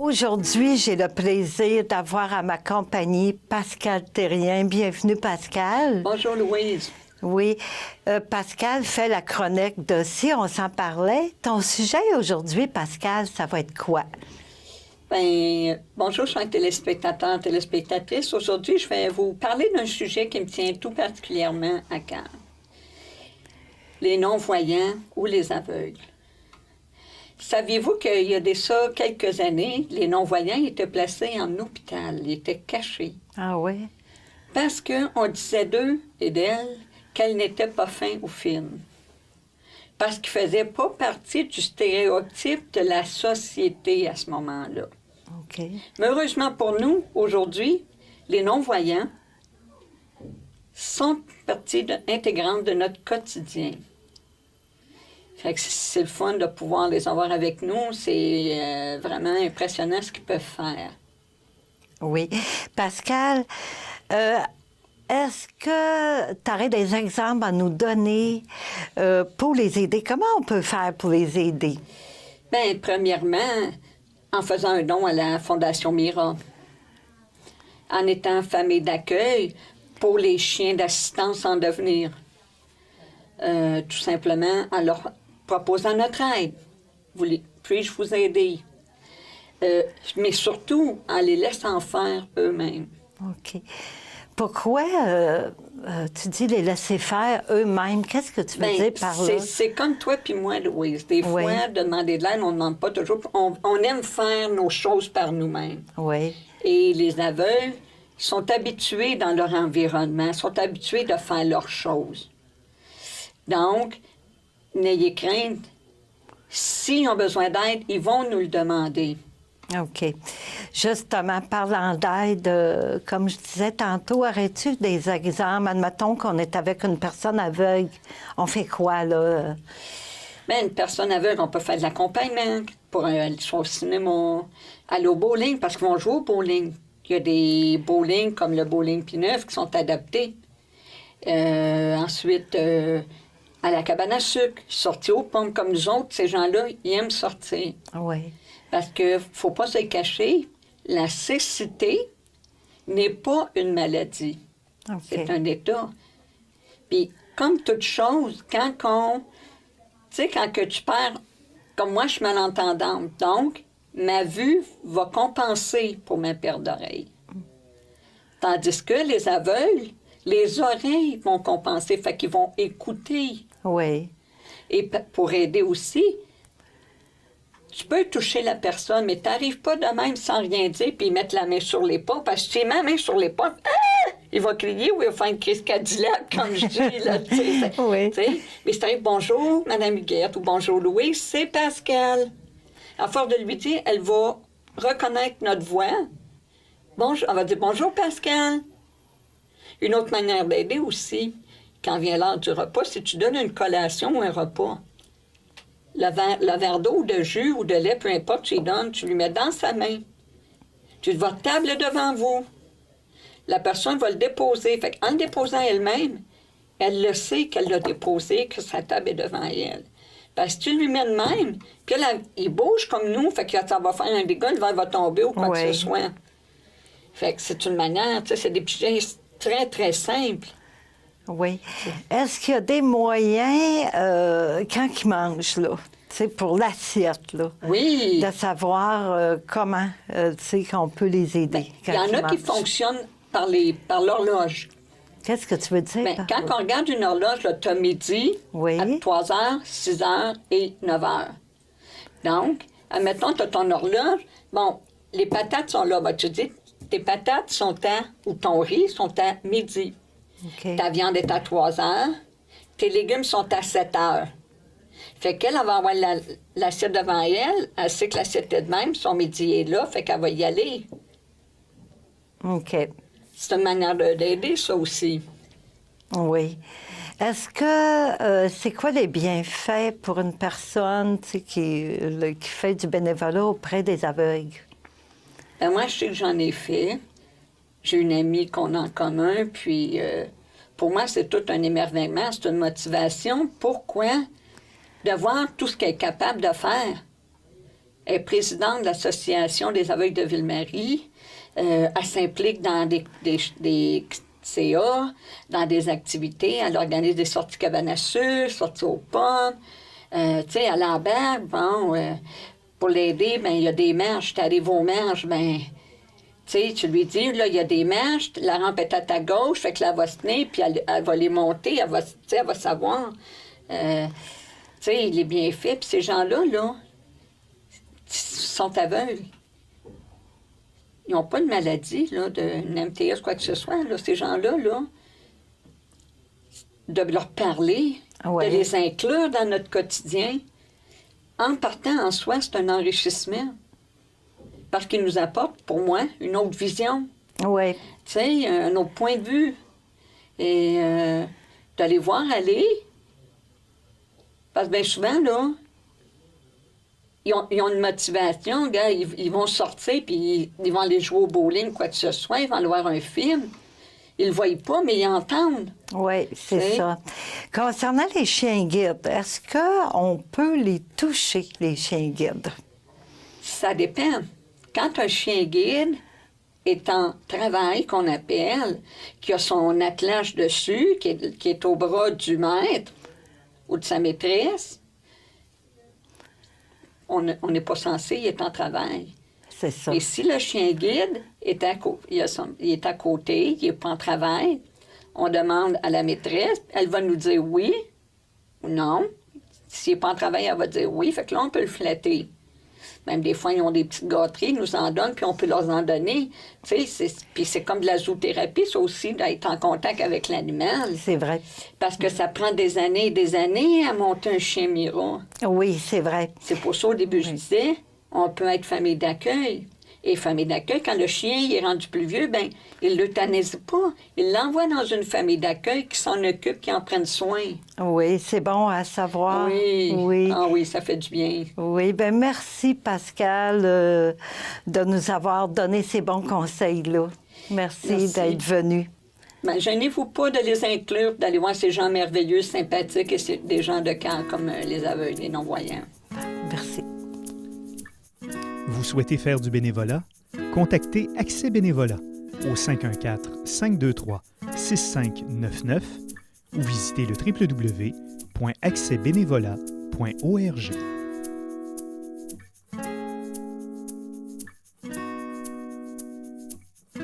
Aujourd'hui, j'ai le plaisir d'avoir à ma compagnie Pascal Thérien. Bienvenue, Pascal. Bonjour, Louise. Oui, Pascal fait la chronique de Si on s'en parlait. Ton sujet aujourd'hui, Pascal, ça va être quoi? Bonjour, chers téléspectateurs, téléspectatrices. Aujourd'hui, je vais vous parler d'un sujet qui me tient tout particulièrement à cœur. Les non-voyants ou les aveugles. Saviez-vous qu'il y a de ça quelques années, les non-voyants étaient placés en hôpital, ils étaient cachés. Ah oui? Parce qu'on disait d'eux et d'elles qu'elles n'étaient pas fins ou fines. Parce qu'ils ne faisaient pas partie du stéréotype de la société à ce moment-là. OK. Mais heureusement pour nous, aujourd'hui, les non-voyants sont partie intégrante de notre quotidien. Fait que c'est le fun de pouvoir les avoir avec nous. C'est vraiment impressionnant ce qu'ils peuvent faire. Oui. Pascal, est-ce que tu aurais des exemples à nous donner pour les aider? Comment on peut faire pour les aider? Bien, premièrement, en faisant un don à la Fondation Mira, en étant famille d'accueil pour les chiens d'assistance en devenir. Tout simplement en leur proposant notre aide. Puis-je vous aider? Mais surtout en les laissant faire eux-mêmes. OK. Pourquoi tu dis les laisser faire eux-mêmes? Qu'est-ce que tu veux dire par là? C'est comme toi puis moi, Louise. Des fois, de demander de l'aide, on ne demande pas toujours. On aime faire nos choses par nous-mêmes. Oui. Et les aveugles sont habitués dans leur environnement, sont habitués de faire leurs choses. Donc, n'ayez crainte. S'ils ont besoin d'aide, ils vont nous le demander. OK. Justement, parlant d'aide, comme je disais tantôt, aurais-tu des exemples? Admettons qu'on est avec une personne aveugle. On fait quoi, là? Bien, une personne aveugle, on peut faire de l'accompagnement pour aller au cinéma, aller au bowling, parce qu'ils vont jouer au bowling. Il y a des bowling comme le bowling P9 qui sont adaptés. Ensuite, à la cabane à sucre, sortir aux pommes comme nous autres, ces gens-là, ils aiment sortir. Oui. Parce qu'il ne faut pas se le cacher, la cécité n'est pas une maladie. Okay. C'est un état. Puis, comme toute chose, quand que tu perds, comme moi, je suis malentendante, donc, ma vue va compenser pour ma perte d'oreille. Tandis que les aveugles, les oreilles vont compenser, fait qu'ils vont écouter. Oui. Et pour aider aussi, tu peux toucher la personne, mais tu n'arrives pas de même sans rien dire puis mettre la main sur l'épaule, parce que si tu mets la main sur l'épaule, il va crier ou il va faire une crise Cadillac, comme je dis. Là, oui. Mais si tu arrives, bonjour, Madame Huguette, ou bonjour, Louis, c'est Pascal. À force de lui dire, elle va reconnaître notre voix. Bonjour, on va dire bonjour, Pascal. Une autre manière d'aider aussi, quand vient l'heure du repas, si tu donnes une collation ou un repas, le verre d'eau ou de jus ou de lait, peu importe, tu lui donnes, tu lui mets dans sa main. Tu votre table devant vous. La personne va le déposer. Fait qu'en le déposant elle-même, elle le sait qu'elle l'a déposé, que sa table est devant elle. Parce que tu lui mets de même, puis là, il bouge comme nous, fait que ça va faire un dégât, le verre va tomber ou quoi que ce soit. Fait que c'est une manière, tu sais, c'est des petits gestes très, très simples. Oui. Est-ce qu'il y a des moyens, quand ils mangent, là, tu sais, pour l'assiette, là, oui, de savoir comment, tu sais, qu'on peut les aider? Il y en a qui fonctionnent par l'horloge. Qu'est-ce que tu veux dire? Quand on regarde une horloge, tu as midi, à 3 h, 6 h et 9 h. Donc, admettons, tu as ton horloge. Bon, les patates sont là. Ben, tu dis, tes patates sont ou ton riz sont à midi. Okay. Ta viande est à 3 h. Tes légumes sont à 7 h. Fait qu'elle va avoir l'assiette devant elle. Elle sait que l'assiette est de même. Son midi est là. Fait qu'elle va y aller. OK. C'est une manière d'aider, ça aussi. Oui. Est-ce que c'est quoi les bienfaits pour une personne qui fait du bénévolat auprès des aveugles? Ben moi, je sais que j'en ai fait. J'ai une amie qu'on a en commun, puis pour moi, c'est tout un émerveillement, c'est une motivation. Pourquoi? De voir tout ce qu'elle est capable de faire. Elle est présidente de l'Association des aveugles de Ville-Marie. Elle s'implique dans des CA, dans des activités. Elle organise des sorties cabane à sucre, sorties aux pommes. Tu sais, à la bague, bon, pour l'aider, ben il y a des marches. Tu arrives aux marches, ben tu sais, tu lui dis, là, il y a des marches, la rampe est à ta gauche, fait que là, elle va se tenir, puis elle va les monter, elle va savoir. Tu sais, il est bien fait. Puis ces gens-là, là, sont aveugles. Ils n'ont pas de maladie, là, d'une MTS, quoi que ce soit, là. Ces gens-là, là, de leur parler, Ouais. de les inclure dans notre quotidien, en partant en soi, c'est un enrichissement. Parce qu'ils nous apportent, pour moi, une autre vision. Oui. Tu sais, un autre point de vue. Et d'aller voir aller. Parce que bien souvent, là, ils ont une motivation, gars, ils vont sortir, puis ils vont aller jouer au bowling, quoi que ce soit, ils vont aller voir un film. Ils ne le voient pas, mais ils entendent. Oui, c'est Oui. ça. Concernant les chiens guides, est-ce qu'on peut les toucher, les chiens guides? Ça dépend. Quand un chien guide est en travail, qu'on appelle, qui a son attelage dessus, qui est au bras du maître ou de sa maîtresse, on n'est pas censé, il est en travail. C'est ça. Et si le chien guide est il est à côté, il n'est pas en travail, on demande à la maîtresse, elle va nous dire oui ou non. S'il n'est pas en travail, elle va dire oui, fait que là, on peut le flatter. Même des fois, ils ont des petites gâteries, ils nous en donnent, puis on peut leur en donner. Tu sais, puis c'est comme de la zoothérapie, ça aussi, d'être en contact avec l'animal. C'est vrai. Parce que ça prend des années et des années à monter un chien Mira. Oui, c'est vrai. C'est pour ça, au début, je disais, on peut être famille d'accueil. Et famille d'accueil, quand le chien il est rendu plus vieux, ben il ne l'euthanise pas. Il l'envoie dans une famille d'accueil qui s'en occupe, qui en prenne soin. Oui, c'est bon à savoir. Oui. Oui. Ah oui, ça fait du bien. Oui, bien merci Pascal de nous avoir donné ces bons conseils-là. Merci. D'être venu. Ben, gênez-vous pas de les inclure, d'aller voir ces gens merveilleux, sympathiques et c'est des gens de cœur comme les aveugles et non-voyants. Merci. Vous souhaitez faire du bénévolat? Contactez Accès Bénévolat au 514-523-6599 ou visitez le www.accèsbénévolat.org.